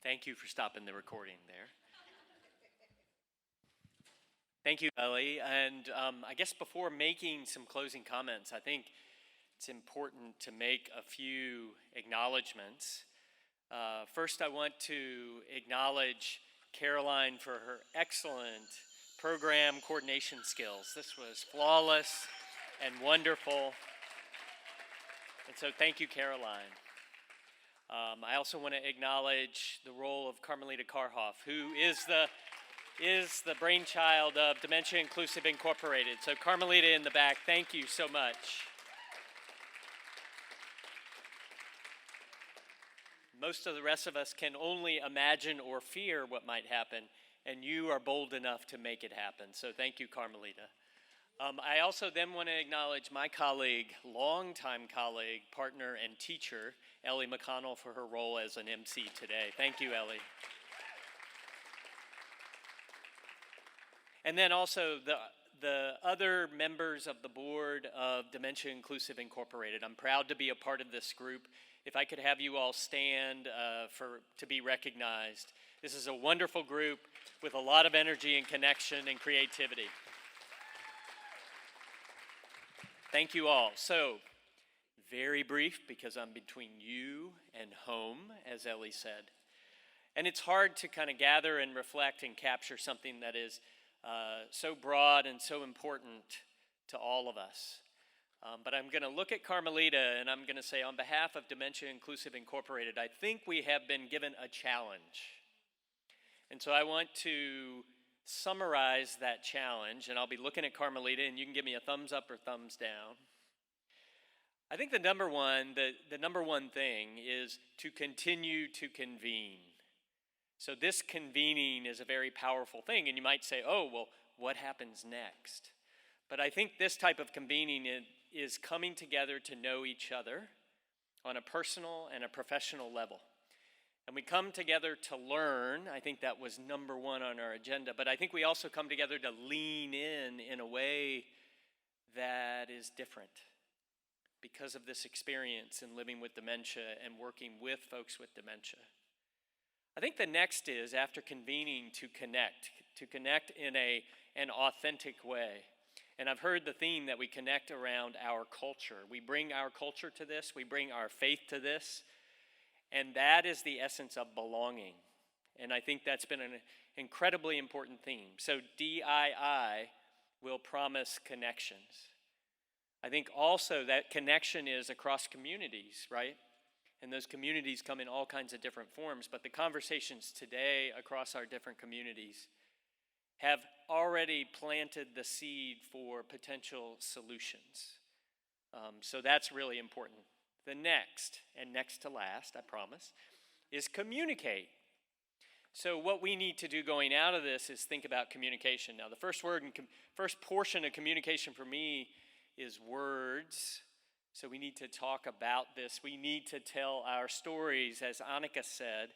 Thank you for stopping the recording there. Thank you, Ellie. And I guess before making some closing comments, I think it's important to make a few acknowledgments. First, I want to acknowledge Caroline for her excellent program coordination skills. This was flawless and wonderful. And so thank you, Caroline. I also want to acknowledge the role of Carmelita Karhoff, who is the brainchild of Dementia Inclusive Incorporated. So Carmelita in the back, thank you so much. Most of the rest of us can only imagine or fear what might happen, and you are bold enough to make it happen. So thank you, Carmelita. I also then want to acknowledge my colleague, longtime colleague, partner, and teacher, Ellie McConnell, for her role as an MC today. Thank you, Ellie. And then also the other members of the board of Dementia Inclusive Incorporated. I'm proud to be a part of this group. If I could have you all stand to be recognized. This is a wonderful group with a lot of energy and connection and creativity. Thank you all. So, very brief because I'm between you and home, as Ellie said. And it's hard to kind of gather and reflect and capture something that is so broad and so important to all of us. But I'm going to look at Carmelita and I'm going to say, on behalf of Dementia Inclusive Incorporated, I think we have been given a challenge. And so I want to summarize that challenge, and I'll be looking at Carmelita, and you can give me a thumbs up or thumbs down. I think the number one thing is to continue to convene. So this convening is a very powerful thing, and you might say, oh, well, what happens next? But I think this type of convening is coming together to know each other on a personal and a professional level. And we come together to learn. I think that was number one on our agenda. But I think we also come together to lean in a way that is different because of this experience in living with dementia and working with folks with dementia. I think the next is, after convening, to connect in an authentic way. And I've heard the theme that we connect around our culture. We bring our culture to this. We bring our faith to this. And that is the essence of belonging. And I think that's been an incredibly important theme. So DII will promise connections. I think also that connection is across communities, right? And those communities come in all kinds of different forms. But the conversations today across our different communities have already planted the seed for potential solutions. So that's really important. The next, and next to last, I promise, is communicate. So what we need to do going out of this is think about communication. Now, the first portion of communication for me is words. So we need to talk about this. We need to tell our stories, as Annika said,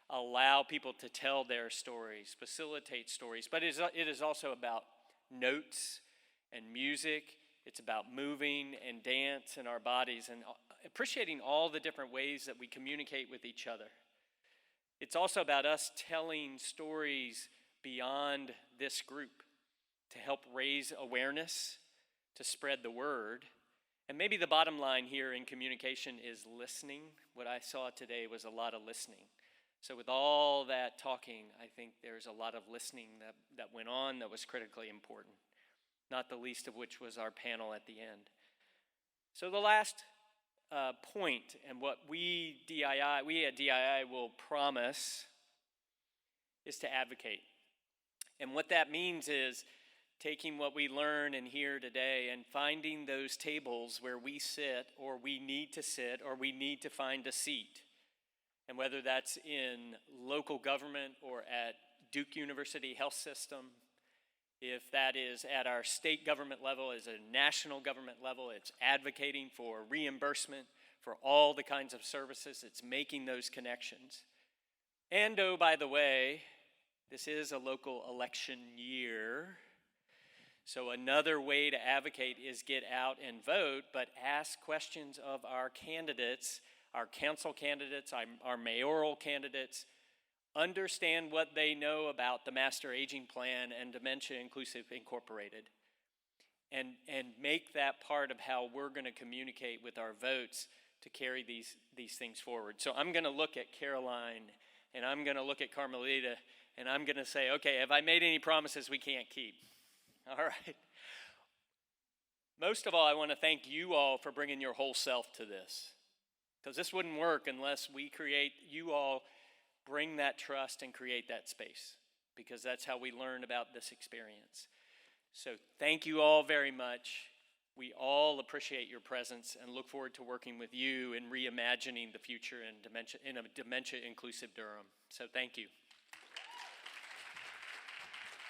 allow people to tell their stories, facilitate stories. But it is also about notes and music. It's about moving and dance in our bodies and appreciating all the different ways that we communicate with each other. It's also about us telling stories beyond this group to help raise awareness, to spread the word. And maybe the bottom line here in communication is listening. What I saw today was a lot of listening. So with all that talking, I think there's a lot of listening that went on that was critically important, not the least of which was our panel at the end. So the last point, and what we at DII will promise, is to advocate. And what that means is taking what we learn and hear today and finding those tables where we sit, or we need to sit, or we need to find a seat. And whether that's in local government or at Duke University Health System, if that is at our state government level, as a national government level, it's advocating for reimbursement for all the kinds of services. It's making those connections. And oh, by the way, this is a local election year. So another way to advocate is get out and vote, but ask questions of our candidates, our council candidates, our mayoral candidates, understand what they know about the Master Aging Plan and Dementia Inclusive Incorporated, and make that part of how we're going to communicate with our votes to carry these things forward. So I'm going to look at Caroline, and I'm going to look at Carmelita, and I'm going to say, okay, have I made any promises we can't keep? All right. Most of all, I want to thank you all for bringing your whole self to this, because this wouldn't work unless you all bring that trust and create that space, because that's how we learn about this experience. So thank you all very much. We all appreciate your presence and look forward to working with you in reimagining the future in a dementia-inclusive Durham. So thank you.